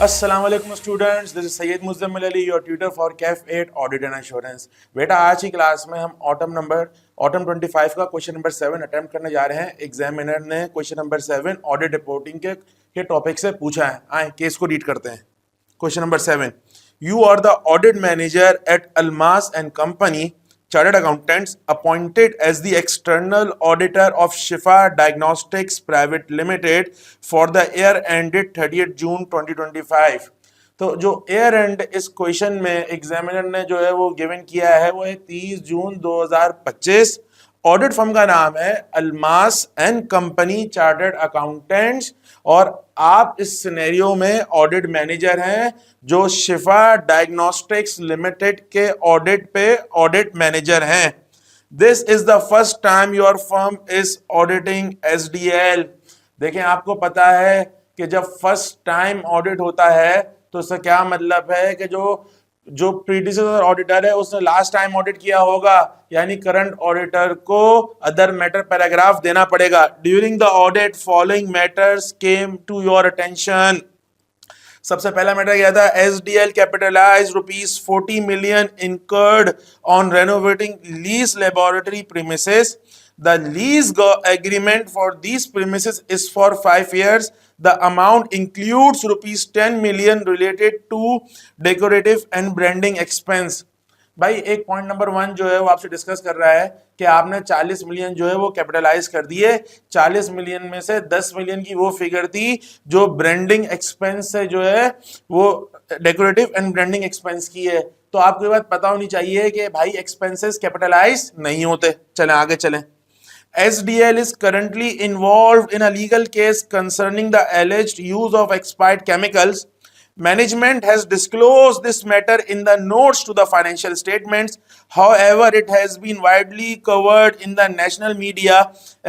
अस्सलाम वालेकुम students, this is Syed Muzammil Ali, your tutor for Kaif 8 audit and assurance. बेटा आज की क्लास में हम ऑटम 25 का क्वेश्चन नंबर 7 अटेम्प्ट करने जा रहे हैं। एग्जामिनर ने क्वेश्चन नंबर 7 ऑडिट रिपोर्टिंग के टॉपिक से पूछा है। आए केस को रीड करते हैं। Question number 7, you are the audit manager at Almas and company Chartered Accountants appointed as the external auditor of Shifa Diagnostics Private Limited for the year ended 30th June 2025। तो जो year and इस question में examiner ने जो है वो given किया है वो है 30 जून 2025। ऑडिट फर्म का नाम है Almas and company chartered accountants और आप इस सिनेरियो में ऑडिट मैनेजर हैं जो शिफा डायग्नोस्टिक्स लिमिटेड के ऑडिट पे ऑडिट मैनेजर हैं। This is the first time your firm is auditing SDL. देखें, आपको पता है कि जब फर्स्ट टाइम ऑडिट होता है तो इसका क्या मतलब है कि जो प्रीडिसेसर ऑडिटर है उसने लास्ट टाइम ऑडिट किया होगा, यानी करंट ऑडिटर को अदर मैटर पैराग्राफ देना पड़ेगा। During the audit following matters came to your attention. सबसे पहला मैटर क्या था? SDL capitalise ₹40 million incurred on renovating lease laboratory premises. The lease agreement for these premises is for 5 years. The amount includes ₹10 million related to decorative and branding expense. भाई एक point number 1 जो है वो आपसे discuss कर रहा है कि आपने 40 मिलियन जो है वो कैपिटलाइज कर दिए। 40 मिलियन में से 10 मिलियन की वो फिगर थी जो ब्रांडिंग एक्सपेंस से जो है वो डेकोरेटिव एंड ब्रांडिंग एक्सपेंस की है। तो आपको ये बात पता होनी चाहिए कि भाई एक्सपेंसेस कैपिटलाइज नहीं होते। चलें आगे चलें। SDL is currently involved in a legal case concerning the alleged use of expired chemicals. Management has disclosed this matter in the notes to the financial statements. However, it has been widely covered in the national media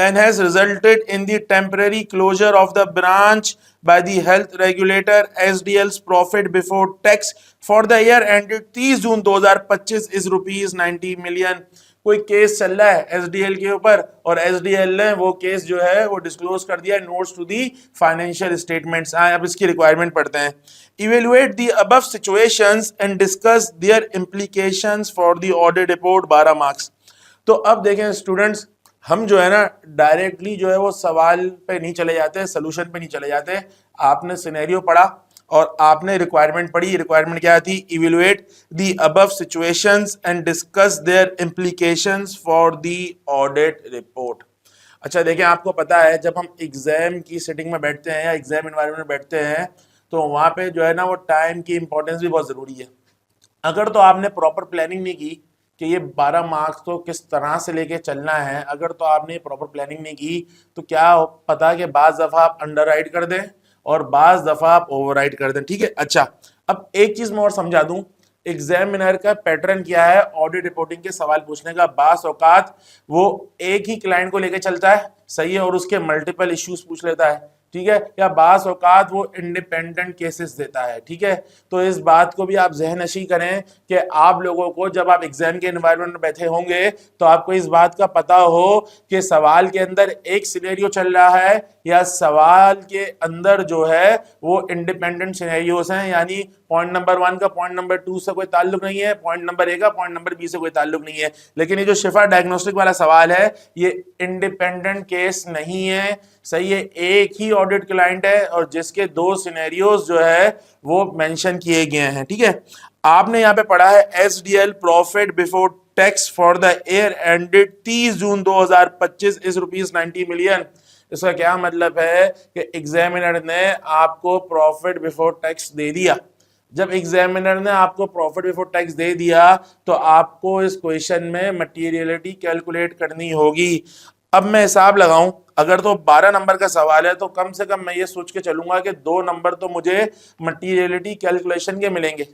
and has resulted in the temporary closure of the branch by the health regulator. SDL's profit before tax for the year ended 30 June 2025 is ₹90 million. कोई case चल रहा है SDL के ऊपर और SDL ने वो case जो है वो डिस्क्लोज कर दिया notes to the financial statements. अब इसकी रिक्वायरमेंट पढ़ते हैं। Evaluate the above situations and discuss their implications for the audit report. 12 marks. तो अब देखें स्टूडेंट्स, हम जो है ना डायरेक्टली जो है वो सवाल पे नहीं चले जाते, सोल्यूशन पे नहीं चले जाते। आपने सिनेरियो पढ़ा और आपने रिक्वायरमेंट पढ़ी। रिक्वायरमेंट क्या थी? Evaluate the above situations and discuss their implications for the audit report. अच्छा देखें, आपको पता है जब हम एग्जाम की सेटिंग में बैठते हैं या एग्जाम एनवायरनमेंट में बैठते हैं तो वहाँ पे जो है ना वो टाइम की इंपॉर्टेंस भी बहुत ज़रूरी है। अगर तो आपने प्रॉपर प्लानिंग नहीं की कि ये 12 मार्क्स तो किस तरह से लेके चलना है, अगर तो आपने प्रॉपर प्लानिंग नहीं की तो क्या पता कि बाज़ दफ़ा आप अंडर राइड कर दें और बाज़ दफ़ा आप ओवरराइड कर दें। ठीक है। अच्छा, अब एक चीज़ मैं और समझा दूं, एग्जामिनर का पैटर्न क्या है ऑडिट रिपोर्टिंग के सवाल पूछने का? बास औकात वो एक ही क्लाइंट को लेके चलता है, सही है, और उसके मल्टीपल इश्यूज पूछ लेता है, ठीक है, या बास औकात वो इंडिपेंडेंट केसेस देता है। ठीक है, तो इस बात को भी आप ज़हननशी करें कि आप लोगों को जब आप एग्जाम के एनवायरनमेंट में बैठे होंगे तो आपको इस बात का पता हो कि सवाल के अंदर एक सिनेरियो चल रहा है या सवाल के अंदर जो है वो इंडिपेंडेंट सिनेरियोस हैं, यानी पॉइंट नंबर 1 का पॉइंट नंबर 2 से कोई ताल्लुक नहीं है, पॉइंट नंबर A का पॉइंट नंबर B से कोई ताल्लुक नहीं है। लेकिन ये जो शिफा डायग्नोस्टिक वाला सवाल है ये इंडिपेंडेंट केस नहीं है, सही है, एक ही ऑडिट क्लाइंट है और जिसके 2 सिनेरियोस जो है वो मेंशन किए गए हैं। ठीक है, आपने यहाँ पे पढ़ा है SDL profit before tax for the year ended 30 June 2025 is ₹90 million। इसका क्या मतलब है कि एग्जामिनर ने आपको प्रॉफिट बिफोर टैक्स दे दिया। जब एग्जामिनर ने आपको प्रॉफिट बिफोर टैक्स दे दिया तो आपको इस क्वेश्चन में मटीरियलिटी कैलकुलेट करनी होगी। अब मैं हिसाब लगाऊं, अगर तो 12 नंबर का सवाल है तो कम से कम मैं ये सोच के चलूंगा कि 2 नंबर तो मुझे मटीरियलिटी कैलकुलेशन के मिलेंगे,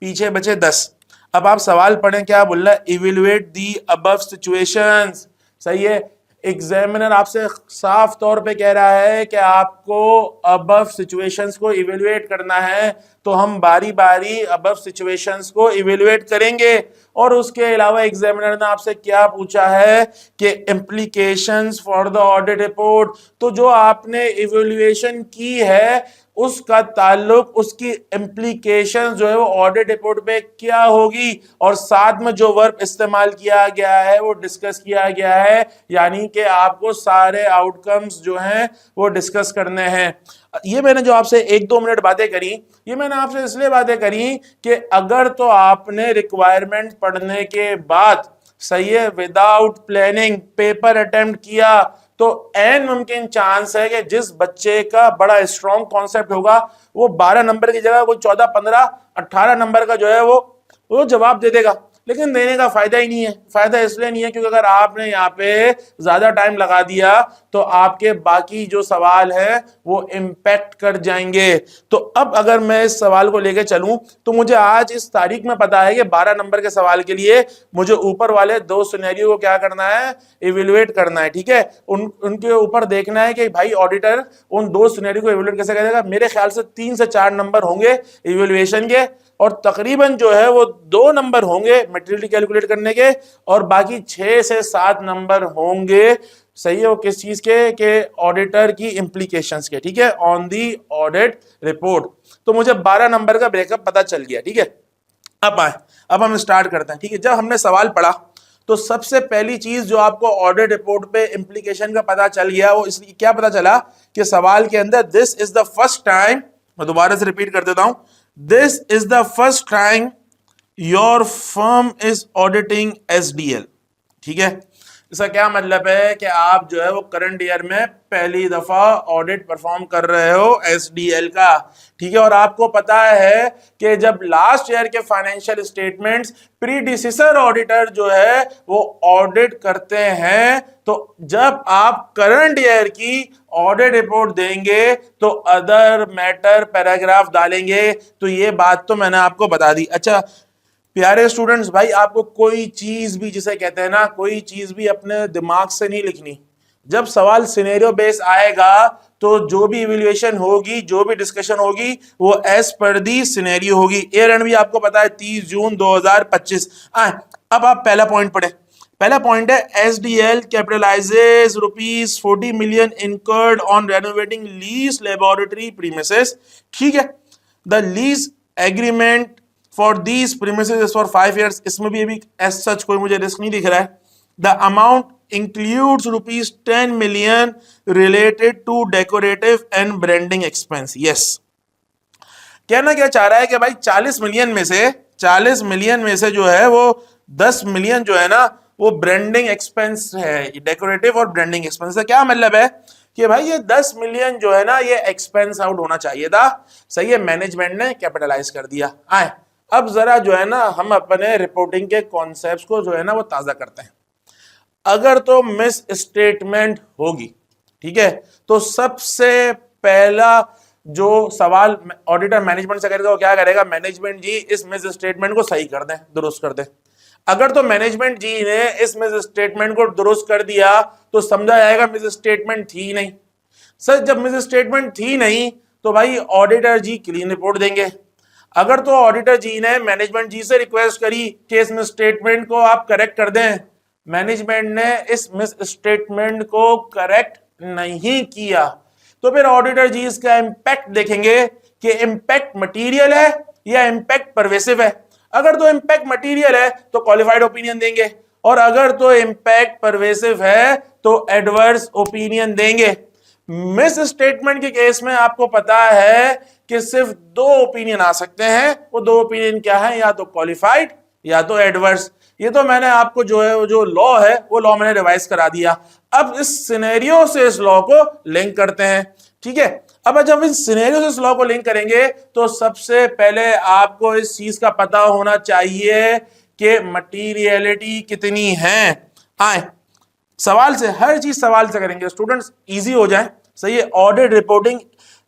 पीछे बचे 10। अब आप सवाल पढ़ें, क्या बोल रहा है? Evaluate the above situations. सही है, एग्जामिनर आपसे साफ तौर पे कह रहा है कि आपको अबव सिचुएशंस को इवेलुएट करना है, तो हम बारी बारी अबव सिचुएशंस को इवेलुएट करेंगे। और उसके अलावा एग्जामिनर ने आपसे क्या पूछा है कि implications for the audit report. तो जो आपने इवेल्युएशन की है उसका ताल्लुक, उसकी इम्प्लीकेशन जो है वो ऑडिट रिपोर्ट पे क्या होगी, और साथ में जो वर्ब इस्तेमाल किया गया है वो डिस्कस किया गया है, यानी कि आपको सारे आउटकम्स जो हैं वो डिस्कस करने हैं। ये मैंने जो आपसे 1-2 मिनट बातें करी, ये मैंने आपसे इसलिए बातें करी कि अगर तो आपने रिक्वायरमेंट पढ़ने के बाद सही है विदाउट प्लानिंग पेपर अटेम्प्ट किया तो एन मुमकिन चांस है कि जिस बच्चे का बड़ा स्ट्रॉन्ग कॉन्सेप्ट होगा वो 12 नंबर की जगह कोई 14, 15, 18 नंबर का जो है वो जवाब दे देगा, लेकिन देने का फायदा ही नहीं है। फायदा इसलिए नहीं है क्योंकि अगर आपने यहाँ पे ज्यादा टाइम लगा दिया तो आपके बाकी जो सवाल है वो इम्पैक्ट कर जाएंगे। तो अब अगर मैं इस सवाल को लेके चलूं तो मुझे आज इस तारीख में पता है कि 12 नंबर के सवाल के लिए मुझे ऊपर वाले 2 सिनेरियो को क्या करना है, इवेलुएट करना है। ठीक है, उनके ऊपर देखना है कि भाई ऑडिटर उन 2 सिनेरियो को इवेलुएट कैसे करेगा। मेरे ख्याल से 3 से 4 नंबर होंगे इवेलुएशन के, और तकरीबन जो है वो 2 नंबर होंगे मटेरियलिटी कैलकुलेट करने के, और बाकी 6 से 7 नंबर होंगे सही है वो किस चीज के ऑडिटर की इंप्लीकेशंस के। ठीक है, ऑन दी ऑडिट रिपोर्ट। तो मुझे 12 नंबर का ब्रेकअप पता चल गया। ठीक है, अब हम स्टार्ट करते हैं। ठीक है, जब हमने सवाल पढ़ा तो सबसे पहली चीज जो आपको ऑडिट रिपोर्ट पे इंप्लीकेशन का पता चल गया वो इसलिए क्या पता चला कि सवाल के अंदर this is the first time, मैं दोबारा से रिपीट कर देता हूं, this is the first time your firm is auditing SDL। ठीक है, इसका क्या मतलब है कि आप जो है वो करंट ईयर में पहली दफा ऑडिट परफॉर्म कर रहे हो SDL का। ठीक है, और आपको पता है कि जब लास्ट ईयर के फाइनेंशियल स्टेटमेंट्स प्रीडिसेसर ऑडिटर जो है वो ऑडिट करते हैं, तो जब आप करंट ईयर की ऑडिट रिपोर्ट देंगे तो अदर मैटर पैराग्राफ डालेंगे। तो ये बात तो मैंने आपको बता दी। अच्छा प्यारे स्टूडेंट्स, भाई आपको कोई चीज भी जिसे कहते हैं ना, कोई चीज भी अपने दिमाग से नहीं लिखनी। जब सवाल सिनेरियो बेस आएगा तो जो भी इवैल्यूएशन होगी, जो भी डिस्कशन होगी वो एज पर दी सिनेरियो होगी। ईयर एंड भी आपको पता है 30 जून 2025। अब आप पहला पॉइंट पढ़े। पहला पॉइंट है SDL कैपिटलाइजेस ₹40 million incurred on renovating lease laboratory premises. ठीक है, the lease agreement for these premises for 5 years। इसमें भी अभी एज सच कोई मुझे रिस्क नहीं दिख रहा है। The amount includes ₹10 million related to decorative and branding expense। yes, कहना क्या चाह रहा है कि भाई 40 मिलियन में से जो है वो 10 मिलियन जो है ना वो ब्रांडिंग एक्सपेंस है, डेकोरेटिव और ब्रांडिंग एक्सपेंस है। क्या मतलब है कि भाई ये 10 मिलियन जो है ना ये एक्सपेंस आउट होना चाहिए था, सही है, मैनेजमेंट ने कैपिटलाइज कर दिया। अब जरा जो है ना हम अपने रिपोर्टिंग के कॉन्सेप्ट्स को जो है ना वो ताजा करते हैं। अगर तो मिस स्टेटमेंट होगी, ठीक है, तो सबसे पहला जो सवाल ऑडिटर मैनेजमेंट से करेगा वो क्या करेगा, मैनेजमेंट जी इस मिस स्टेटमेंट को सही कर दें, दुरुस्त कर दें। अगर तो मैनेजमेंट जी ने इस मिस स्टेटमेंट को दुरुस्त कर दिया तो समझा जाएगा मिस स्टेटमेंट थी नहीं। सर जब मिस स्टेटमेंट थी नहीं तो भाई ऑडिटर जी क्लीन रिपोर्ट देंगे। अगर तो ऑडिटर जी ने मैनेजमेंट जी से रिक्वेस्ट करी कि इस मिस स्टेटमेंट को आप करेक्ट कर दें, मैनेजमेंट ने इस मिस स्टेटमेंट को करेक्ट नहीं किया, तो फिर ऑडिटर जी इसका इंपैक्ट देखेंगे कि इंपैक्ट मटेरियल है या इंपैक्ट परवेसिव है। अगर तो इंपैक्ट मटेरियल है तो क्वालिफाइड ओपिनियन देंगे, और अगर तो इंपैक्ट परवेसिव है तो एडवर्स ओपिनियन देंगे। मिस स्टेटमेंट के केस में आपको पता है कि सिर्फ 2 ओपिनियन आ सकते हैं। वो 2 ओपिनियन क्या है, या तो क्वालिफाइड या तो एडवर्स। ये तो मैंने आपको जो है जो लॉ है वो लॉ मैंने रिवाइज करा दिया। अब इस सिनेरियो से इस लॉ को लिंक करते हैं। ठीक है, अब जब इस सिनेरियो से इस लॉ को लिंक करेंगे तो सबसे पहले आपको इस चीज का पता होना चाहिए कि मटीरियलिटी कितनी है। सवाल से, हर चीज सवाल से करेंगे स्टूडेंट्स, इजी हो जाए। सही है, ऑडिट रिपोर्टिंग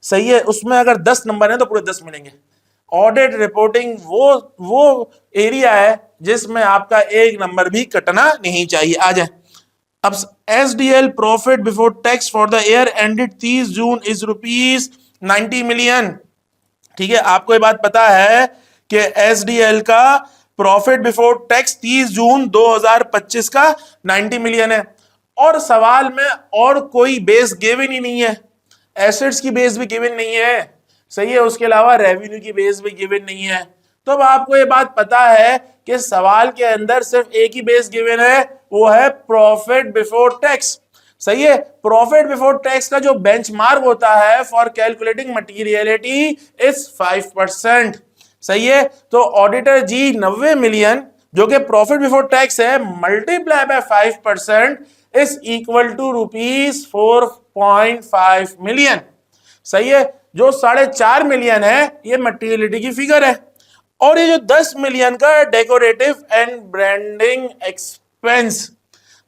सही है, उसमें अगर 10 नंबर है तो पूरे 10 मिलेंगे। ऑडिट रिपोर्टिंग वो एरिया है जिसमें आपका 1 नंबर भी कटना नहीं चाहिए। आ जाए अब, SDL profit before tax for the year ended 30 June is ₹90 million. ठीक है, आपको ये बात पता है कि SDL का प्रॉफिट बिफोर टैक्स 30 जून 2025 का 90 मिलियन है, और सवाल में और कोई बेस गिवन ही नहीं है, एसेट्स की बेस भी गिवन नहीं है। सही है, उसके अलावा रेवेन्यू की बेस भी गिवन नहीं है। तो अब आपको ये बात पता है कि सवाल के अंदर सिर्फ एक ही बेस गिवन है, वो है प्रॉफिट बिफोर टैक्स। सही है, प्रॉफिट बिफोर टैक्स का जो बेंचमार्क होता है फॉर कैलकुलेटिंग मटीरियलिटी इज 5%। सही है, तो ऑडिटर जी 90 मिलियन जो कि प्रॉफिट बिफोर टैक्स है multiply by 5% is equal to ₹4.5 million. सही है, जो 4.5 मिलियन है ये मटीरियलिटी की फिगर है, और ये जो 10 मिलियन का डेकोरेटिव एंड ब्रांडिंग एक्सपेंस,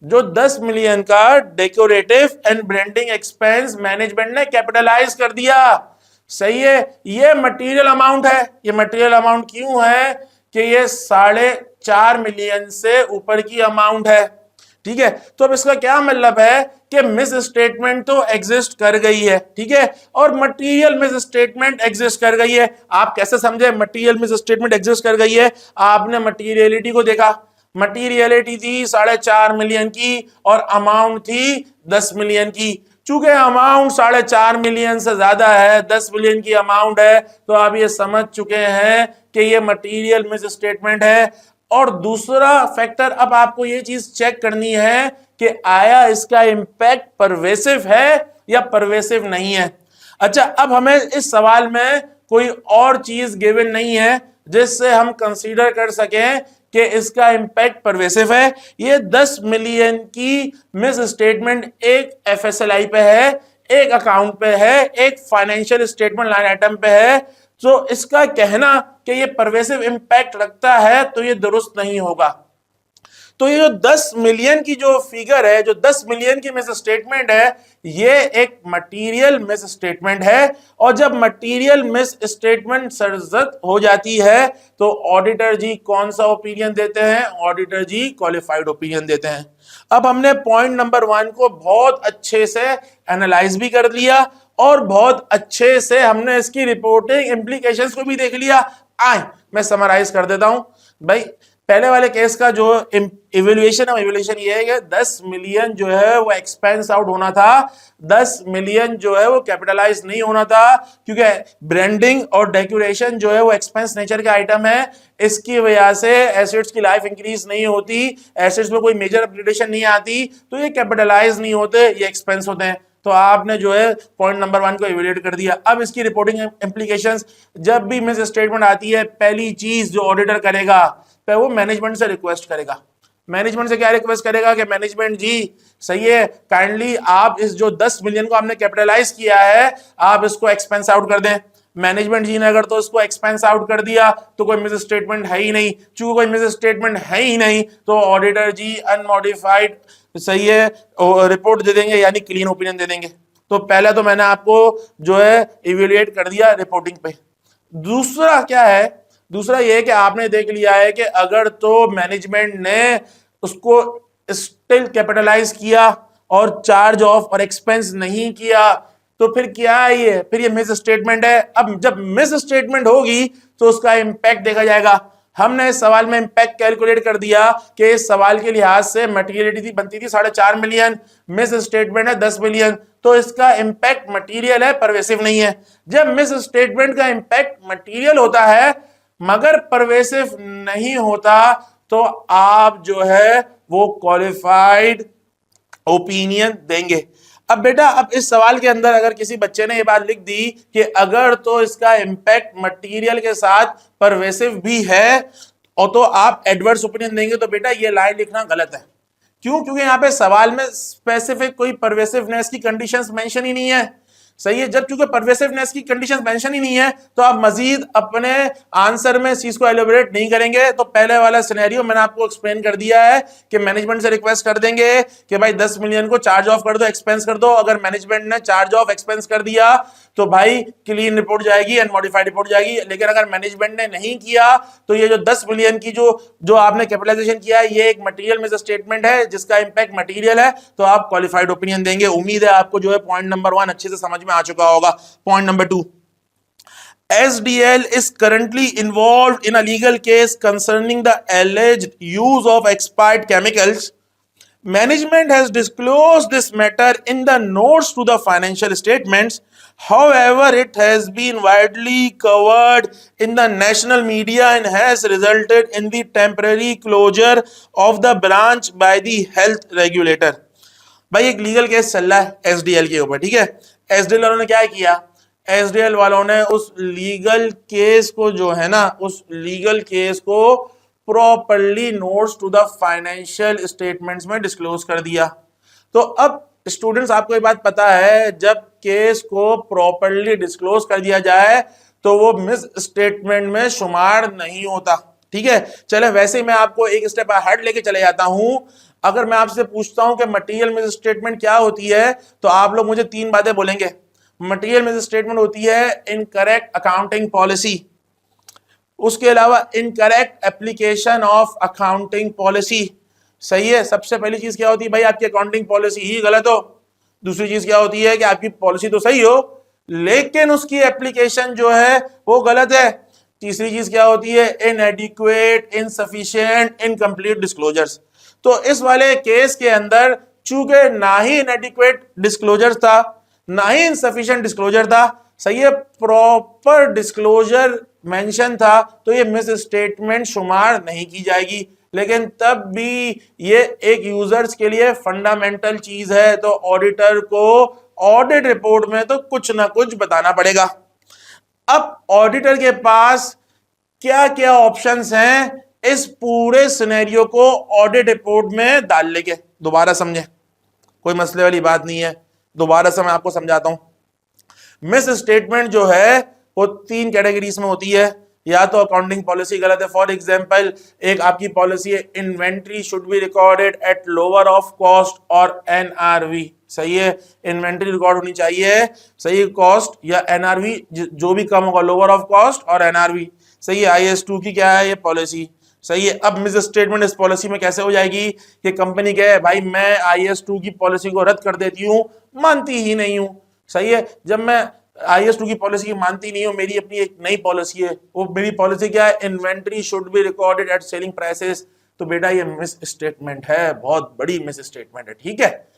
जो 10 मिलियन का decorative and branding expense management ने कैपिटलाइज कर दिया। सही है, ये मटेरियल अमाउंट है। ये मटेरियल अमाउंट क्यों है कि ये 4.5 मिलियन से ऊपर की अमाउंट है। ठीक है, तो अब इसका क्या मतलब है कि मिस स्टेटमेंट तो एग्जिस्ट कर गई है, ठीक है, और मटेरियल मिस स्टेटमेंट एग्जिस्ट कर गई है। आप कैसे समझे मटेरियल मिस स्टेटमेंट एग्जिस्ट कर गई है? आपने मटेरियलिटी को देखा, मटेरियलिटी थी 4.5 मिलियन की और अमाउंट थी 10 मिलियन की। चूंकि अमाउंट 4.5 मिलियन से ज्यादा है, 10 मिलियन की अमाउंट है, तो आप ये समझ चुके हैं कि ये मटेरियल मिस स्टेटमेंट है। और दूसरा फैक्टर, अब आपको ये चीज चेक करनी है कि आया इसका इंपैक्ट परवेसिव है या परवेसिव नहीं है। अच्छा, अब हमें इस सवाल में कोई और चीज गिवन नहीं है जिससे हम कंसीडर कर सकें कि इसका इंपैक्ट परवेसिव है। ये 10 मिलियन की मिस स्टेटमेंट एक एफएसएलआई पे है, एक अकाउंट पे है, एक फाइनेंशियल स्टेटमेंट लाइन आइटम पे है। तो इसका कहना कि ये परवेसिव इंपैक्ट रखता है तो ये दुरुस्त नहीं होगा। तो ये जो 10 मिलियन की जो फिगर है, जो 10 मिलियन की मिस स्टेटमेंट है, ये एक मटेरियल मिस स्टेटमेंट है। और जब मटेरियल मिस स्टेटमेंट सर्जत हो जाती है तो ऑडिटर जी कौन सा ओपिनियन देते हैं? ऑडिटर जी क्वालिफाइड ओपिनियन देते हैं। अब हमने पॉइंट नंबर 1 को बहुत अच्छे से एनालाइज भी कर लिया और बहुत अच्छे से हमने इसकी रिपोर्टिंग इंप्लीकेशंस को भी देख लिया। आए मैं समराइज कर देता हूं भाई। पहले वाले केस का जो इवैल्यूएशन है, इवैल्यूएशन ये है कि 10 मिलियन जो है वो एक्सपेंस आउट होना था, 10 मिलियन जो है वो कैपिटलाइज नहीं होना था, क्योंकि ब्रांडिंग और डेकोरेशन जो है वो एक्सपेंस नेचर का आइटम है। इसकी वजह से एसेट्स की लाइफ इंक्रीज नहीं होती, एसेट्स में कोई मेजर अपग्रेडेशन नहीं आती, तो ये कैपिटलाइज नहीं होते, ये एक्सपेंस होते हैं। तो आपने जो है पॉइंट नंबर 1 को इवैल्यूएट कर दिया। अब इसकी रिपोर्टिंग इंप्लीकेशंस, जब भी मिस स्टेटमेंट आती है, पहली चीज जो ऑडिटर करेगा वो मैनेजमेंट से रिक्वेस्ट करेगा। मैनेजमेंट से क्या रिक्वेस्ट करेगा कि मैनेजमेंट जी सही है, काइंडली आप इस जो 10 मिलियन को आपने कैपिटलाइज किया है, आप इसको एक्सपेंस आउट कर दें। मैनेजमेंट जी ने अगर तो इसको एक्सपेंस आउट कर दिया तो कोई मिस स्टेटमेंट है ही नहीं। चूंकि कोई मिस स्टेटमेंट है ही नहीं तो ऑडिटर जी अनमॉडिफाइड सही है रिपोर्ट दे देंगे, यानी क्लीन ओपिनियन दे देंगे। तो पहला तो मैंने आपको जो है इवेल्युएट कर दिया रिपोर्टिंग पे। दूसरा क्या है? दूसरा ये कि आपने देख लिया है कि अगर तो मैनेजमेंट ने उसको स्टिल कैपिटलाइज किया और चार्ज ऑफ और एक्सपेंस नहीं किया तो फिर क्या है ये? फिर ये मिस स्टेटमेंट है। अब जब मिस स्टेटमेंट होगी तो उसका इंपैक्ट देखा जाएगा। हमने इस सवाल में इंपैक्ट कैलकुलेट कर दिया कि इस सवाल के लिहाज से मटेरियलिटी बनती थी 4.5 मिलियन, मिस स्टेटमेंट है 10 मिलियन, तो इसका इंपैक्ट मटेरियल है, परवेसिव नहीं है। जब मिस स्टेटमेंट का इंपैक्ट मटेरियल होता है मगर परवेसिव नहीं होता तो आप जो है वो क्वालिफाइड ओपिनियन देंगे। अब बेटा, अब इस सवाल के अंदर अगर किसी बच्चे ने ये बात लिख दी कि अगर तो इसका इंपैक्ट मटेरियल के साथ परवेसिव भी है और तो आप एडवर्स ओपिनियन देंगे, तो बेटा ये लाइन लिखना गलत है। क्यों? क्योंकि यहाँ पे सवाल में स्पेसिफिक कोई परवेसिवनेस की कंडीशंस मेंशन ही नहीं है। सही है, जब चूंकि परवेसिवनेस की कंडीशंस मेंशन ही नहीं है तो आप मजीद अपने आंसर में इस चीज को एलिब्रेट नहीं करेंगे। तो पहले वाला सिनेरियो मैंने आपको एक्सप्लेन कर दिया है कि मैनेजमेंट से रिक्वेस्ट कर देंगे कि भाई 10 मिलियन को चार्ज ऑफ कर दो, एक्सपेंस कर दो। अगर मैनेजमेंट ने चार्ज ऑफ एक्सपेंस कर दिया तो भाई क्लीन रिपोर्ट जाएगी, अनमॉडिफाइड रिपोर्ट जाएगी। लेकिन अगर मैनेजमेंट ने नहीं किया तो ये जो 10 मिलियन की जो आपने कैपिटलाइजेशन किया है ये एक मटेरियल में स्टेटमेंट है जिसका इंपैक्ट मटेरियल है, तो आप क्वालिफाइड ओपिनियन देंगे। उम्मीद है आपको जो है पॉइंट नंबर 1 अच्छे से समझ में आ चुका होगा। Point number 2, SDL is currently involved in a legal case concerning the alleged use of expired chemicals. Management has disclosed this matter in the notes to the financial statements. However, it has been widely covered in the national media and has resulted in the temporary closure of the branch by the health regulator. भाई एक legal case चल रहा है SDL के ऊपर, ठीक है। SDL वालों ने क्या किया, एसडीएल वालों ने उस लीगल केस को जो है ना, उस लीगल केस को properly notes to the financial statements में डिस्क्लोज कर दिया। तो अब स्टूडेंट्स आपको ये बात पता है, जब केस को प्रॉपरली डिस्क्लोज कर दिया जाए तो वो मिस स्टेटमेंट में शुमार नहीं होता, ठीक है। चले वैसे ही मैं आपको एक स्टेप अहेड लेके चले जाता हूं। अगर मैं आपसे पूछता हूं कि मटेरियल मिस स्टेटमेंट क्या होती है, तो आप लोग मुझे तीन बातें बोलेंगे। मटेरियल मिस स्टेटमेंट होती है इनकरेक्ट अकाउंटिंग पॉलिसी, उसके अलावा incorrect application of accounting policy, सही है। सबसे पहली चीज क्या होती है भाई, आपकी अकाउंटिंग पॉलिसी ही गलत हो। दूसरी चीज क्या होती है कि आपकी पॉलिसी तो सही हो लेकिन उसकी एप्लीकेशन जो है वो गलत है। तीसरी चीज क्या होती है, इनएडिक्वेट, इनसफिशिएंट, इनकम्प्लीट डिस्क्लोजर्स। तो इस वाले केस के अंदर चूंकि ना ही इनएडिक्वेट डिस्क्लोजर था ना ही इनसफिशिएंट डिस्क्लोजर था, सही है, प्रॉपर डिस्क्लोजर मेंशन था, तो ये मिस स्टेटमेंट शुमार नहीं की जाएगी। लेकिन तब भी ये एक यूजर्स के लिए फंडामेंटल चीज है, तो ऑडिटर को ऑडिट रिपोर्ट में तो कुछ ना कुछ बताना पड़ेगा। अब ऑडिटर के पास क्या क्या ऑप्शंस हैं इस पूरे सिनेरियो को ऑडिट रिपोर्ट में डाल लेके, दोबारा समझे, कोई मसले वाली बात नहीं है, दोबारा से मैं आपको समझाता हूं। मिस स्टेटमेंट जो है वो तीन कैटेगरीज में होती है, या तो अकाउंटिंग पॉलिसी गलत है। फॉर एग्जांपल एक आपकी पॉलिसी है inventory should be recorded at lower of cost और एनआरवी, सही है, इन्वेंट्री रिकॉर्ड होनी चाहिए, सही है, कॉस्ट या एनआरवी जो भी कम होगा, लोअर ऑफ कॉस्ट और एनआरवी, सही है। IAS 2 की क्या है ये पॉलिसी, सही है। अब मिस स्टेटमेंट इस पॉलिसी में कैसे हो जाएगी कि कंपनी कहे भाई मैं IAS 2 की पॉलिसी को रद्द कर देती हूं, मानती ही नहीं हूं, सही है। जब मैं IAS 2 की पॉलिसी मानती नहीं हूं, मेरी अपनी एक नई पॉलिसी है, वो मेरी पॉलिसी क्या है, inventory should be recorded at selling prices, तो बेटा ये मिस स्टेटमेंट है, बहुत बड़ी मिस स्टेटमेंट है, ठीक है।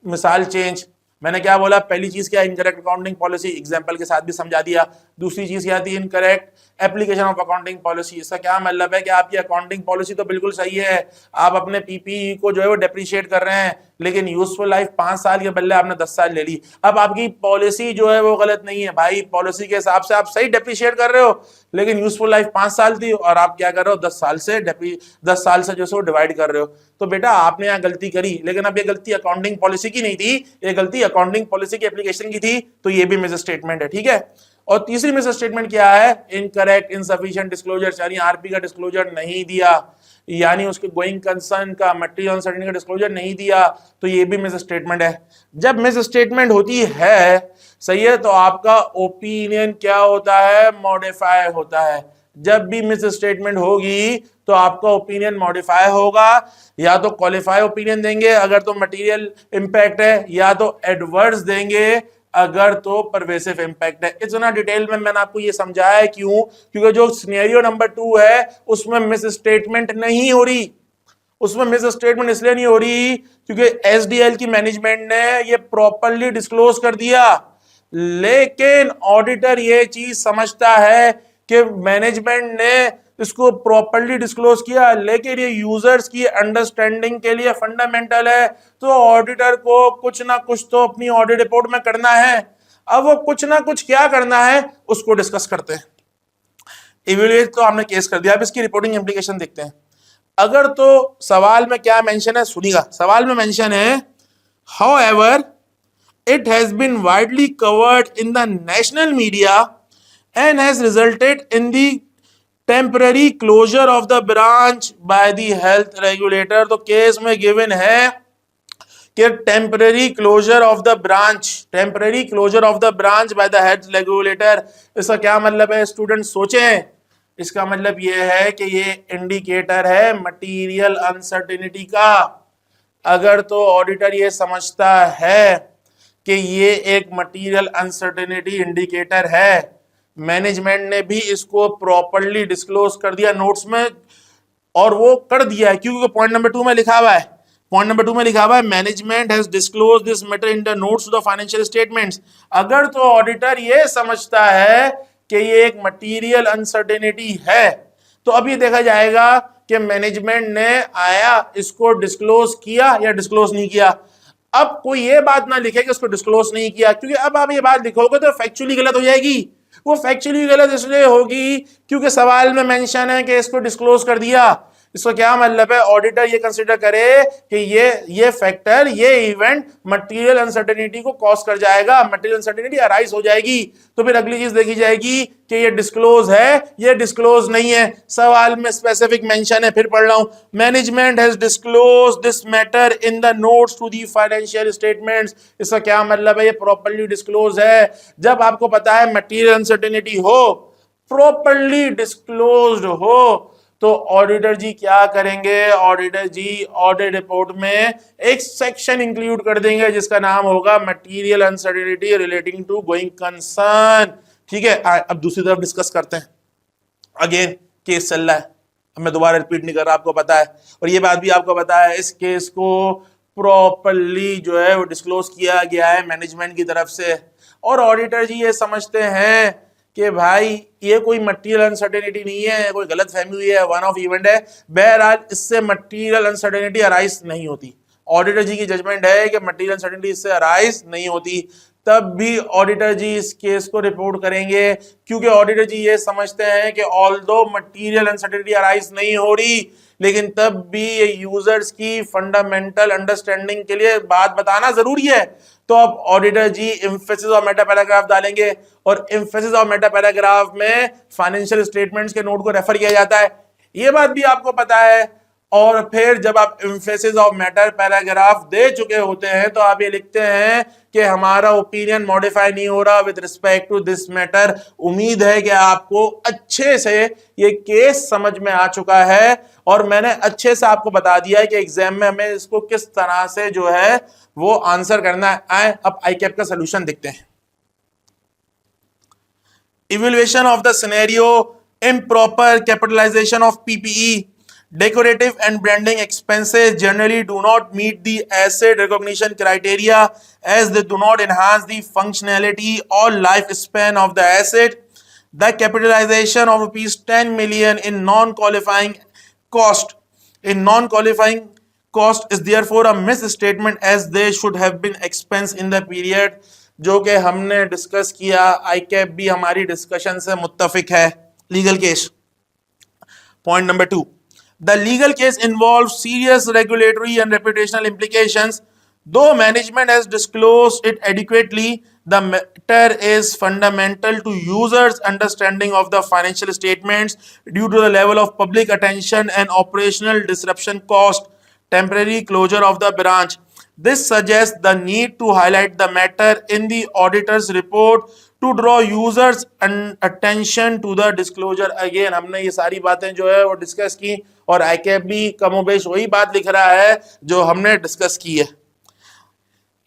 मिसाल चेंज, मैंने क्या बोला, पहली चीज क्या, इनकरेक्ट अकाउंटिंग पॉलिसी, एग्जांपल के साथ भी समझा दिया। दूसरी चीज क्या थी, incorrect application of accounting policy. इसका क्या मतलब है कि आपकी अकाउंटिंग पॉलिसी तो बिल्कुल सही है, आप अपने पीपीई को जो है वो डेप्रिशिएट कर रहे हैं, लेकिन यूजफुल लाइफ 5 साल के बदले आपने 10 साल ले ली। अब आपकी पॉलिसी जो है वो गलत नहीं है भाई, पॉलिसी के हिसाब से आप सही डेप्रिशिएट कर रहे हो, लेकिन यूजफुल लाइफ 5 साल थी और आप क्या कर रहे हो, 10 साल से जो है डिवाइड कर रहे हो। तो बेटा आपने यहाँ गलती करी, लेकिन अब ये गलती अकाउंटिंग पॉलिसी की नहीं थी, ये गलती अकाउंटिंग पॉलिसी की एप्लीकेशन की थी, तो ये भी मिस स्टेटमेंट है, ठीक है। और तीसरी मिस स्टेटमेंट क्या है, इनकरेक्ट इनसफिशिएंट डिस्क्लोजर, यानी आरपी का डिस्क्लोजर नहीं दिया, यानी उसके गोइंग कंसर्न का, मटेरियल अनसर्टेनिटी का डिस्क्लोजर नहीं दिया, तो ये भी मिस स्टेटमेंट है। जब मिस स्टेटमेंट होती है, सही है, तो आपका ओपिनियन क्या होता है, मॉडिफाई होता है। जब भी मिस स्टेटमेंट होगी तो आपका ओपिनियन मॉडिफाई होगा, या तो क्वालिफाई ओपिनियन देंगे अगर तो मटेरियल इंपैक्ट है, या तो एडवर्स देंगे अगर तो परवेसिव इंपैक्ट है। इतना डिटेल में मैंने आपको ये समझाया है, क्यों, क्योंकि जो सिनेरियो नंबर 2 है उसमें मिस स्टेटमेंट नहीं हो रही। उसमें मिस स्टेटमेंट इसलिए नहीं हो रही क्योंकि एसडीएल की मैनेजमेंट ने ये प्रॉपरली डिस्क्लोज कर दिया, लेकिन ऑडिटर ये चीज समझता है कि मैनेजमेंट ने इसको प्रॉपरली डिस्क्लोज किया, लेकिन ये यूजर्स की अंडरस्टैंडिंग के लिए फंडामेंटल है, तो ऑडिटर को कुछ ना कुछ तो अपनी ऑडिट रिपोर्ट में करना है। अब वो कुछ ना कुछ क्या करना है उसको डिस्कस करते हैं। इवेल्युएट तो हमने केस कर दिया, अब इसकी रिपोर्टिंग इम्प्लीकेशन देखते हैं। अगर तो सवाल में क्या मेंशन है सुनिएगा, सवाल में मेंशन है, however it has been widely covered in the national media and has resulted in the temporary closure of the branch by the health regulator। तो केस में गिवन है कि temporary closure of the branch by the health regulator. इसका क्या मतलब है, student सोचें, इसका मतलब यह है कि ये इंडिकेटर है मटीरियल अनसर्टेनिटी का। अगर तो ऑडिटर ये समझता है कि ये एक मटेरियल अनसर्टेनिटी इंडिकेटर है, मैनेजमेंट ने भी इसको प्रॉपरली डिस्क्लोज कर दिया नोट्स में, और वो कर दिया है क्योंकि पॉइंट नंबर 2 में लिखा हुआ है, पॉइंट नंबर 2 में लिखा हुआ है management has disclose this matter in the notes to the financial statements. अगर तो ऑडिटर ये समझता है कि ये एक मटेरियल अनसर्टेनिटी है, तो अब ये देखा जाएगा कि मैनेजमेंट ने आया इसको डिस्क्लोज किया या डिस्क्लोज नहीं किया। अब कोई ये बात ना लिखे कि उसको डिस्क्लोज नहीं किया, क्योंकि अब आप ये बात लिखोगे तो फैक्चुअली गलत हो जाएगी। वो फैक्चुअली गलत इसलिए होगी क्योंकि सवाल में मेंशन है कि इसको डिस्क्लोज कर दिया। इसका क्या मतलब है, ऑडिटर ये कंसीडर करे कि ये फैक्टर, ये इवेंट मटेरियल अनसर्टेनिटी को कॉज कर जाएगा, मटेरियल अनसर्टेनिटी अराइज हो जाएगी। तो फिर अगली चीज देखी जाएगी कि ये डिस्क्लोज है, ये डिस्क्लोज नहीं है। सवाल में स्पेसिफिक मेंशन है, फिर पढ़ रहा हूं, management has disclose this matter in the notes to the financial statements. इसका क्या मतलब है, ये प्रॉपर्ली डिस्क्लोज है। जब आपको पता है मटेरियल अनसर्टेनिटी हो, प्रॉपर्ली डिस्क्लोज्ड हो, तो ऑडिटर जी क्या करेंगे, ऑडिटर जी ऑडिट रिपोर्ट में एक सेक्शन इंक्लूड कर देंगे जिसका नाम होगा material uncertainty relating to going concern. ठीक है, अब दूसरी तरफ डिस्कस करते हैं। अगेन केस चल रहा है, मैं दोबारा रिपीट नहीं कर रहा, आपको पता है, और ये बात भी आपको पता है, इस केस को प्रॉपर्ली जो है वो डिस्क्लोज किया गया है मैनेजमेंट की तरफ से। और ऑडिटर जी ये समझते हैं कि भाई ये कोई मटेरियल अनसर्टेनिटी नहीं है, कोई गलत फहमी हुई है, वन ऑफ इवेंट है। बहरहाल इससे मटेरियल अनसर्टेनिटी अराइज नहीं होती। ऑडिटर जी की जजमेंट है कि मटेरियल अनसर्टेनिटी इससे अराइज नहीं होती, तब भी ऑडिटर जी इस केस को रिपोर्ट करेंगे, क्योंकि ऑडिटर जी ये समझते हैं कि ऑल्दो मटेरियल अनसर्टेनिटी अराइज नहीं हो रही, लेकिन तब भी ये यूजर्स की फंडामेंटल अंडरस्टैंडिंग के लिए बात बताना जरूरी है। तो अब ऑडिटर जी एम्फेसिस और मेटा पैराग्राफ डालेंगे, और एम्फेसिस और मेटा पैराग्राफ में फाइनेंशियल स्टेटमेंट्स के नोट को रेफर किया जाता है, ये बात भी आपको पता है। और फिर जब आप एम्फेसिस और मेटा पैराग्राफ दे चुके होते हैं तो आप ये लिखते हैं कि हमारा ओपिनियन मॉडिफाई नहीं हो रहा with respect to this matter. उम्मीद है कि आपको अच्छे से ये केस समझ में आ चुका है, और मैंने अच्छे से आपको बता दिया है कि एग्जाम में हमें इसको किस तरह से जो है वो आंसर करना है। आए अब आईकैप का सॉल्यूशन देखते हैं। Evaluation of the scenario, improper capitalisation of PPE, decorative and branding expenses generally do not meet the asset recognition criteria as they do not enhance the functionality or lifespan of the asset. The capitalization of rupees 10 million in non-qualifying cost is therefore a misstatement as they should have been expense in the period, जो कि हमने discuss किया। आईकैप भी हमारी discussion से मुत्तफिक है। Legal case, point number 2, the legal case involves serious regulatory and reputational implications. Though management has disclosed it adequately, the matter is fundamental to users' understanding of the financial statements due to the level of public attention and operational disruption caused temporary closure of the branch. This suggests the need to highlight the matter in the auditor's report to draw users attention to the disclosure. Again हमने ये सारी बातें जो है वो discuss की, और आईकैप भी कमोबेश वही बात लिख रहा है जो हमने डिस्कस की है।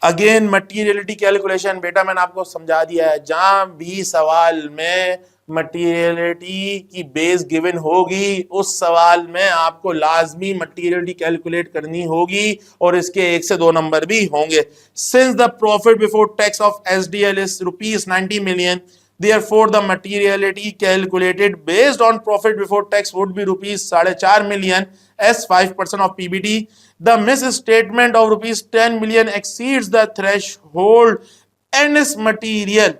अगेन मटीरियलिटी कैलकुलेशन, बेटा मैंने आपको समझा दिया है, जहां भी सवाल में मटीरियलिटी की बेस गिवन होगी उस सवाल में आपको लाजमी मटीरियलिटी कैलकुलेट करनी होगी, और इसके 1 से 2 नंबर भी होंगे। Since the profit before tax of SDL is ₹90 million, therefore the materiality calculated based on profit before tax would be ₹4.5 million as 5% of PBT. The misstatement of ₹10 million exceeds the threshold and is material.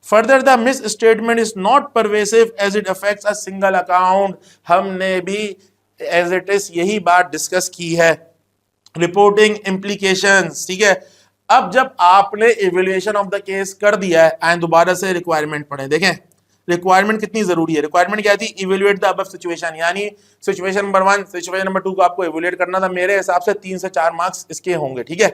Further, the misstatement is not pervasive as it affects a single account. हमने भी as it is यही बात discuss की है। Reporting implications, ठीक है। अब जब आपने इवैल्यूएशन ऑफ द केस कर दिया है, आए दोबारा से रिक्वायरमेंट पढ़े। देखें रिक्वायरमेंट कितनी जरूरी है। रिक्वायरमेंट क्या थी, इवैल्यूएट द अबव सिचुएशन, यानी सिचुएशन नंबर 1 सिचुएशन नंबर 2 को आपको इवैल्यूएट करना था। मेरे हिसाब से 3 से 4 मार्क्स इसके होंगे, ठीक है।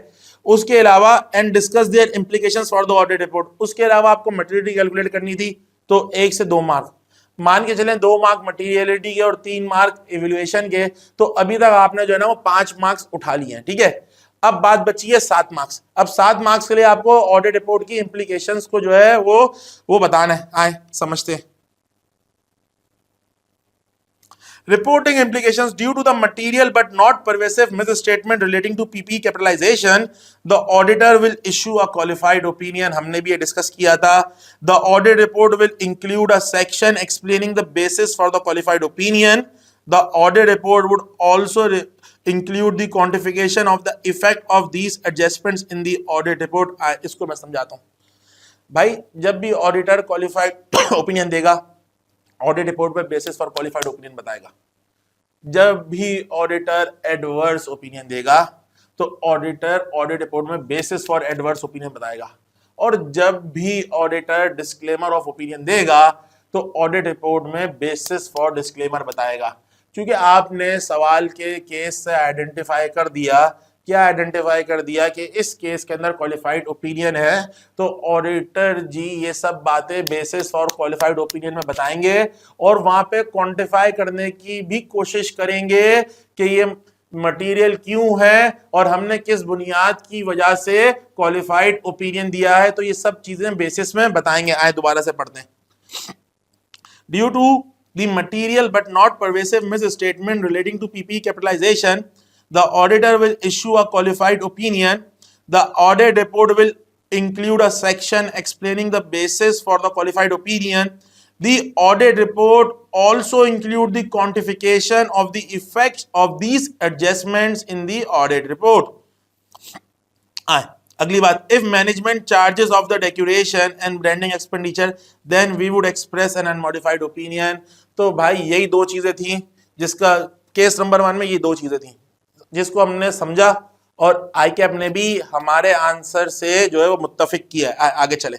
उसके अलावा and discuss their implications for the audit report, उसके अलावा आपको मटेरियलिटी कैलकुलेट करनी थी, तो 1 से 2 मार्क मान के चलें, 2 मार्क मटेरियलिटी के और 3 मार्क इवैल्यूएशन के, तो अभी तक आपने जो है ना वो 5 मार्क्स उठा लिए हैं, ठीक है। अब बात बची है 7 मार्क्स। अब 7 मार्क्स के लिए आपको ऑडिट रिपोर्ट की इंप्लीकेशंस को जो है वो बताना है। आए समझते हैं। Reporting implications due to the material but not pervasive misstatement relating to PP capitalization, the auditor will issue a qualified opinion. हमने भी ये डिस्कस किया था. The audit report will include a section explaining the basis for the qualified opinion. The audit report would also include the quantification of the effect of these adjustments in the audit report. इसको मैं समझाता हूँ भाई. जब भी auditor qualified opinion देगा, audit report पे basis for qualified opinion बताएगा. जब भी ऑडिटर एडवर्स ओपिनियन देगा तो ऑडिटर ऑडिट रिपोर्ट में बेसिस फॉर एडवर्स ओपिनियन बताएगा. और जब भी ऑडिटर डिस्क्लेमर ऑफ ओपिनियन देगा तो ऑडिट रिपोर्ट में बेसिस फॉर डिस्क्लेमर बताएगा. क्योंकि आपने सवाल के केस से आइडेंटिफाई कर दिया, क्या आइडेंटिफाई कर दिया कि इस केस के अंदर क्वालिफाइड ओपिनियन है, तो ऑडिटर जी ये सब बातें बेसिस फॉर क्वालिफाइड ओपिनियन में बताएंगे और वहां पे क्वांटिफाई करने की भी कोशिश करेंगे कि ये मटेरियल क्यों है और हमने किस बुनियाद की वजह से क्वालिफाइड ओपिनियन दिया है. तो ये सब चीजें बेसिस में बताएंगे. आए दोबारा से पढ़ते हैं. Due to the material but not pervasive misstatement relating to PP capitalization, the auditor will issue a qualified opinion. The audit report will include a section explaining the basis for the qualified opinion. The audit report also include the quantification of the effects of these adjustments in the audit report. अगली बात, if management charges of the decoration and branding expenditure, then we would express an unmodified opinion. तो भाई यही दो चीजें थी जिसका case number 1 में ये दो चीजें थी जिसको हमने समझा और आईकैप ने भी हमारे आंसर से जो है वो मुत्तफिक किया है. आगे चले.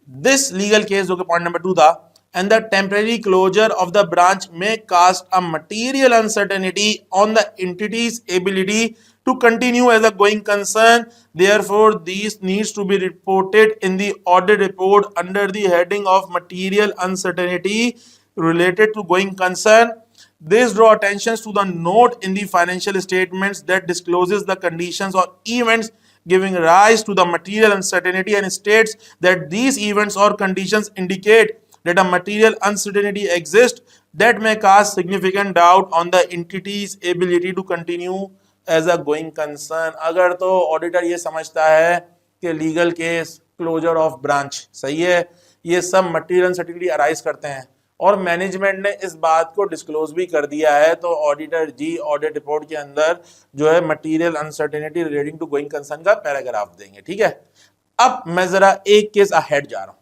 दिस लीगल केस जो कि पॉइंट नंबर 2 था, and the temporary closure of the branch may cast a material uncertainty on the entity's ability to continue as a going concern. Therefore, these needs to be reported in the audit report under the heading of material uncertainty related to going concern. This draw attention to the note in the financial statements that discloses the conditions or events giving rise to the material uncertainty and states that these events or conditions indicate that a material uncertainty exists that may cast significant doubt on the entity's ability to continue as a going concern. अगर तो auditor ये समझता है कि legal case, closure of branch, सही है, ये सब मटेरियल अनसर्टेनिटी अराइज करते हैं और मैनेजमेंट ने इस बात को डिस्क्लोज भी कर दिया है, तो ऑडिटर जी ऑडिट रिपोर्ट के अंदर जो है material uncertainty relating to going concern का पैराग्राफ देंगे. ठीक है. अब मैं जरा एक केस अहेड जा रहा हूं.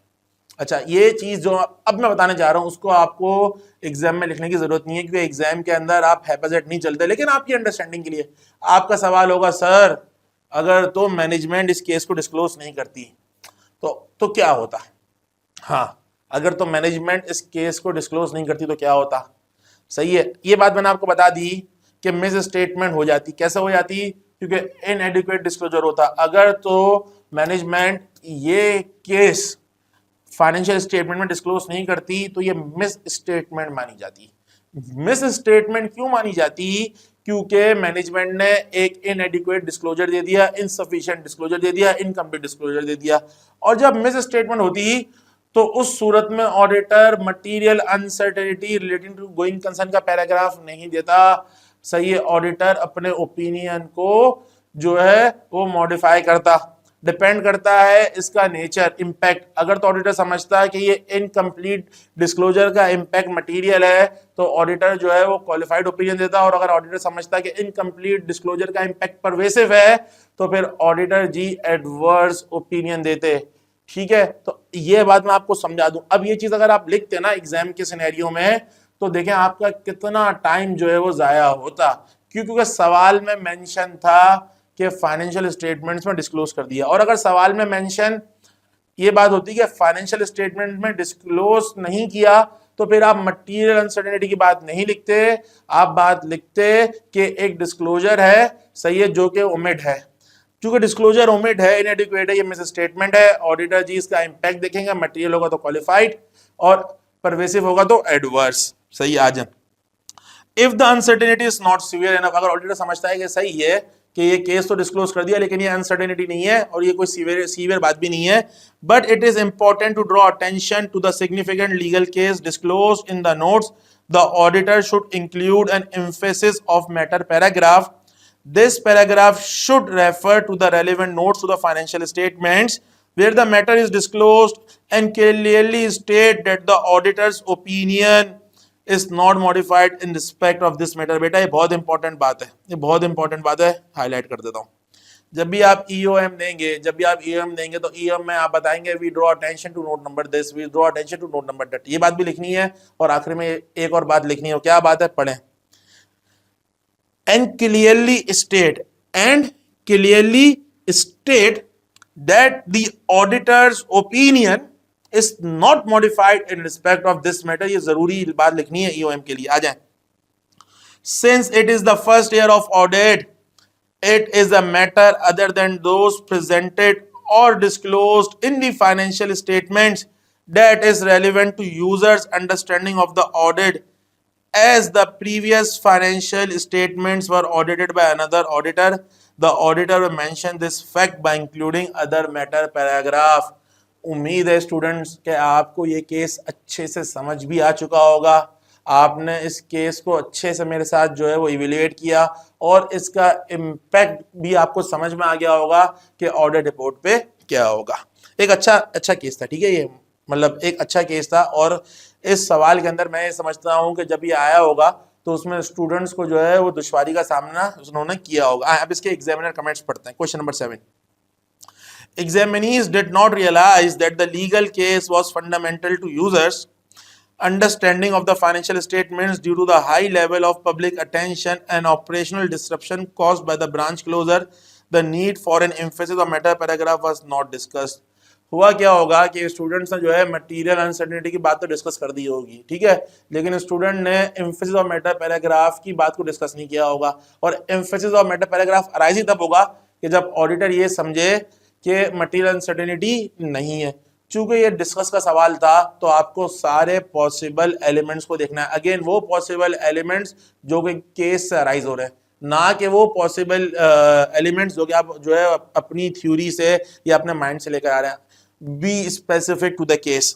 अच्छा, ये चीज जो अब मैं बताने जा रहा हूं उसको आपको एग्जाम में लिखने की जरूरत नहीं है क्योंकि एग्जाम के अंदर आप हैपोथेटिकल नहीं चलते, लेकिन आपकी अंडरस्टैंडिंग के लिए आपका सवाल होगा, सर अगर तो मैनेजमेंट इस केस को डिस्क्लोज नहीं करती तो क्या होता. हाँ, अगर तो मैनेजमेंट इस केस को डिस्क्लोज नहीं करती तो क्या होता. सही है. ये बात मैंने आपको बता दी कि मिस स्टेटमेंट हो जाती. कैसे हो जाती? क्योंकि इनएडिक्वेट डिस्क्लोजर होता. अगर तो मैनेजमेंट ये केस फाइनेंशियल स्टेटमेंट में डिस्क्लोज नहीं करती तो ये मिस स्टेटमेंट मानी जाती. मिस स्टेटमेंट क्यों मानी जाती? क्योंकि मैनेजमेंट ने एक इनएडिक्वेट डिस्क्लोजर दे दिया, इनसफिशिएंट डिस्क्लोजर दे दिया, इनकम्प्लीट डिस्क्लोजर दे दिया. और जब मिस स्टेटमेंट होती तो उस सूरत में auditor material uncertainty relating to going concern का पैराग्राफ नहीं देता. सही है. ऑडिटर अपने ओपिनियन को जो है वो मॉडिफाई करता. डिपेंड करता है इसका नेचर, इंपैक्ट. अगर तो ऑडिटर समझता है कि ये इनकम्प्लीट डिस्क्लोजर का इंपैक्ट मटेरियल है तो ऑडिटर जो है वो क्वालिफाइड ओपिनियन देता. और अगर ऑडिटर समझता है कि इनकम्प्लीट डिस्क्लोजर का इंपैक्ट परवेसिव है तो फिर ऑडिटर जी एडवर्स ओपिनियन देते. ठीक है. तो ये बात मैं आपको समझा दूं. अब ये चीज अगर आप लिखते ना एग्जाम के सिनेरियो में तो देखें आपका कितना टाइम जो है वो जाया होता, क्योंकि सवाल में मेंशन था कि फाइनेंशियल स्टेटमेंट्स में डिस्क्लोज कर दिया. और अगर सवाल में मेंशन ये बात होती कि फाइनेंशियल स्टेटमेंट में डिस्क्लोज नहीं किया तो फिर आप मटेरियल अनसर्टेनिटी की बात नहीं लिखते, आप बात लिखते कि एक डिस्क्लोजर है, सही है, जो कि ओमिट है. क्योंकि डिस्क्लोजर ओमिट है, इनएडिक्वेट है, ये मिस स्टेटमेंट है, ऑडिटर जी इसका इंपैक्ट देखेंगे. मटेरियल होगा तो क्वालिफाइड और परवेसिव होगा तो एडवर्स. सही. आ जाए. If the uncertainty is not severe enough, अगर ऑडिटर समझता है कि सही है कि ये केस तो डिस्क्लोज कर दिया लेकिन ये अनसर्टेनिटी नहीं है और ये कोई सीवियर बात भी नहीं है, but it is important to draw attention to the significant legal case disclose in the notes, the auditor should include an emphasis of matter paragraph. This paragraph should refer to the relevant notes to the financial statements where the matter is disclosed and clearly state that the auditor's opinion is not modified in respect of this matter. बेटा ये बहुत important बात है, ये बहुत important बात है, highlight कर देता हूँ। जब भी आप EOM देंगे तो EOM में आप बताएंगे we draw attention to note number this, we draw attention to note number that. ये बात भी लिखनी है और आखिर में एक और बात लिखनी है, क्या बात है, पढ़ें। And clearly state that the auditors opinion is not modified in respect of this matter. ये जरूरी बात लिखनी है EOM के लिए, आ जाए। Since it is the first year of audit, it is a matter other than those presented or disclosed in the financial statements that is relevant to users' understanding of the audit, as the previous financial statements were audited by another auditor. The auditor will mention this fact by including other matter paragraph. उम्मीद है students कि आपको ये case अच्छे से समझ भी आ चुका होगा। आपने इस केस को अच्छे से मेरे साथ जो है वो इवेल्युएट किया और इसका इम्पैक्ट भी आपको समझ में आ गया होगा कि ऑडिट रिपोर्ट पे क्या होगा। एक अच्छा केस था, ठीक है, ये मतलब एक अच्छा केस था। और इस सवाल के अंदर मैं ये समझता हूँ कि जब ये आया होगा तो उसमें स्टूडेंट्स को जो है वो दुश्वारी का सामना उन्होंने किया होगा। अब इसके एग्जामिनर कमेंट्स पढ़ते हैं। Question number 7, examinees did not realize that the legal case was fundamental to users understanding of the financial statements due to the high level of public attention and operational disruption caused by the branch closure. The need for an emphasis of matter paragraph was not discussed. हुआ क्या होगा कि students ने जो है material uncertainty की बात तो डिस्कस कर दी होगी, ठीक है, लेकिन स्टूडेंट ने एम्फेसिस ऑफ मैटर पैराग्राफ की बात को डिस्कस नहीं किया होगा। और emphasis of matter paragraph arise ही तब होगा कि जब ऑडिटर ये समझे कि मटेरियल अनसर्टेनिटी नहीं है। चूंकि ये डिस्कस का सवाल था तो आपको सारे पॉसिबल एलिमेंट्स को देखना है। अगेन वो पॉसिबल एलिमेंट्स जो कि केस से अराइज हो रहे हैं, ना कि वो पॉसिबल एलिमेंट्स जो कि आप जो है अपनी थ्योरी से या अपने माइंड से लेकर आ रहे हैं। Be specific to the case.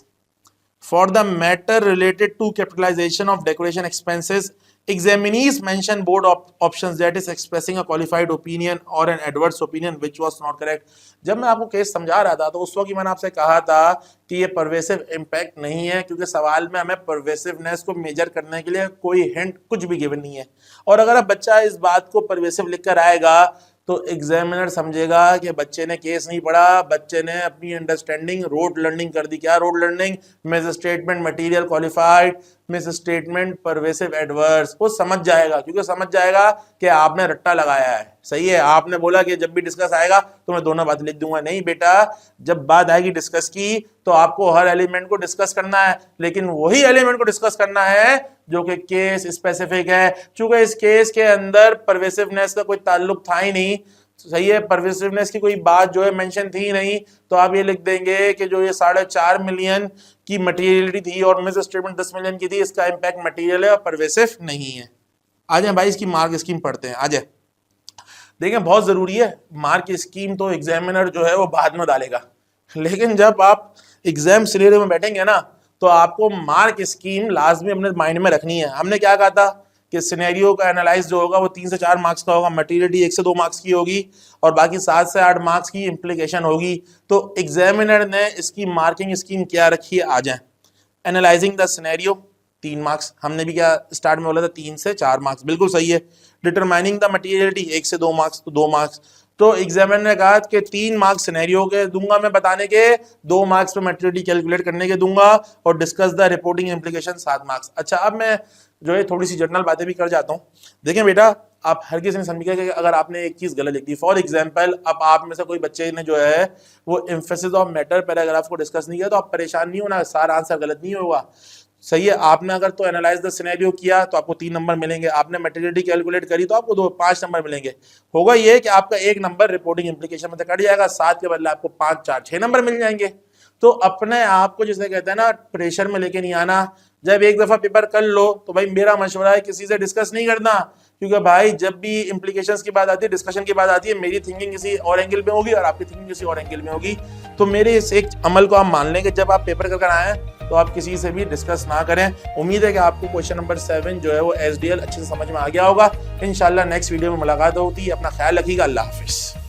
For the matter related to capitalisation of decoration expenses, examinees mention board options, that is expressing a qualified opinion or an adverse opinion which was not correct. जब मैं आपको case समझा रहा था तो उस वक्त मैंने आपसे कहा था कि ये परवेसिव इम्पैक्ट नहीं है, क्योंकि सवाल में हमें परवेसिवनेस को मेजर करने के लिए कोई हिंट कुछ भी गिवन नहीं है। और अगर अब बच्चा इस बात को परवेसिव लिख कर आएगा तो एग्जामिनर समझेगा कि बच्चे ने केस नहीं पढ़ा, बच्चे ने अपनी अंडरस्टैंडिंग रोड लर्निंग कर दी। क्या road learning? Miss statement material qualified, miss statement pervasive adverse. वो समझ जाएगा, क्योंकि समझ जाएगा कि आपने रट्टा लगाया है। सही है, आपने बोला कि जब भी डिस्कस आएगा तो मैं दोनों बात लिख दूंगा। नहीं बेटा, जब बात आएगी डिस्कस की तो आपको हर एलिमेंट को डिस्कस करना है, लेकिन वही एलिमेंट को डिस्कस करना है जो कि केस स्पेसिफिक है। चूंकि इस केस के अंदर परवेसिवनेस का कोई ताल्लुक था ही नहीं, सही है, परवेसिवनेस की कोई बात जो है मेंशन थी नहीं, तो आप ये लिख देंगे कि जो ये 4.5 मिलियन की मटेरियलिटी थी और मिस स्टेटमेंट 10 मिलियन की थी, इसका इंपैक्ट मटेरियल है और परवेसिव नहीं है। आ जाए भाई, इसकी मार्क स्कीम पढ़ते हैं। आ जाए, देखें बहुत जरूरी है। मार्क स्कीम तो एग्जामिनर जो है वो बाद में डालेगा, लेकिन जब आप एग्जाम सिनेरियो में बैठेंगे ना तो आपको मार्क स्कीम लाजमी अपने माइंड में रखनी है। हमने क्या कहा था कि सिनेरियो का एनालाइज जो होगा वो 3 से 4 मार्क्स का होगा, मटेरियलिटी 1 से 2 मार्क्स की होगी और बाकी 7 से 8 मार्क्स की इम्प्लीकेशन होगी। तो एग्जामिनर ने इसकी मार्किंग स्कीम क्या रखी है, आ जाए। एनालाइजिंग द सिनेरियो 3 मार्क्स, हमने भी क्या स्टार्ट में बोला था 3 से 4 मार्क्स, बिल्कुल सही है। डिटरमाइनिंग द मटेरियलिटी 1 से 2 मार्क्स, तो 2 मार्क्स। तो एग्जामिनर ने कहा कि 3 मार्क्स सिनेरियो के दूंगा मैं बताने के, 2 मार्क्स पे मटेरियलिटी कैलकुलेट करने के दूंगा और discuss the reporting implication 7 marks. अच्छा, अब मैं जो है थोड़ी सी जनरल बातें भी कर जाता हूँ। देखें बेटा, आप हर किसी ने समझिएगा कि अगर आपने एक चीज गलत लिख दी, फॉर एग्जाम्पल अब आप में से कोई बच्चे ने जो है वो एम्फेसिस ऑफ मैटर पैराग्राफ को डिस्कस नहीं किया, तो आप परेशान नहीं होना, सारा आंसर गलत नहीं होगा। सही है, आपने अगर तो एनालाइज द सिनेरियो किया तो आपको 3 नंबर मिलेंगे, आपने मटेरियलिटी कैलकुलेट करी तो आपको 5 नंबर मिलेंगे। होगा ये कि आपका 1 नंबर रिपोर्टिंग इम्प्लीकेशन में कट जाएगा, 7 के बदले आपको 5, 4, 6 नंबर मिल जाएंगे। तो अपने आप को जिसे कहते हैं ना प्रेशर में लेके नहीं आना। जब एक दफा पेपर कर लो तो भाई मेरा मशवरा है किसी से डिस्कस नहीं करना, क्योंकि भाई जब भी इम्प्लीकेशंस की बात आती है, डिस्कशन की बात आती है, मेरी थिंकिंग किसी और एंगल में होगी और आपकी थिंकिंग किसी और एंगल में होगी। तो मेरे इस एक अमल को आप मान लें कि जब आप पेपर कर आए तो आप किसी से भी डिस्कस ना करें। उम्मीद है कि आपको क्वेश्चन नंबर 7 जो है वो SDL अच्छे से समझ में आ गया होगा। इंशाल्लाह नेक्स्ट वीडियो में मुलाकात होती है। अपना ख्याल रखिएगा। अल्लाह हाफिज़।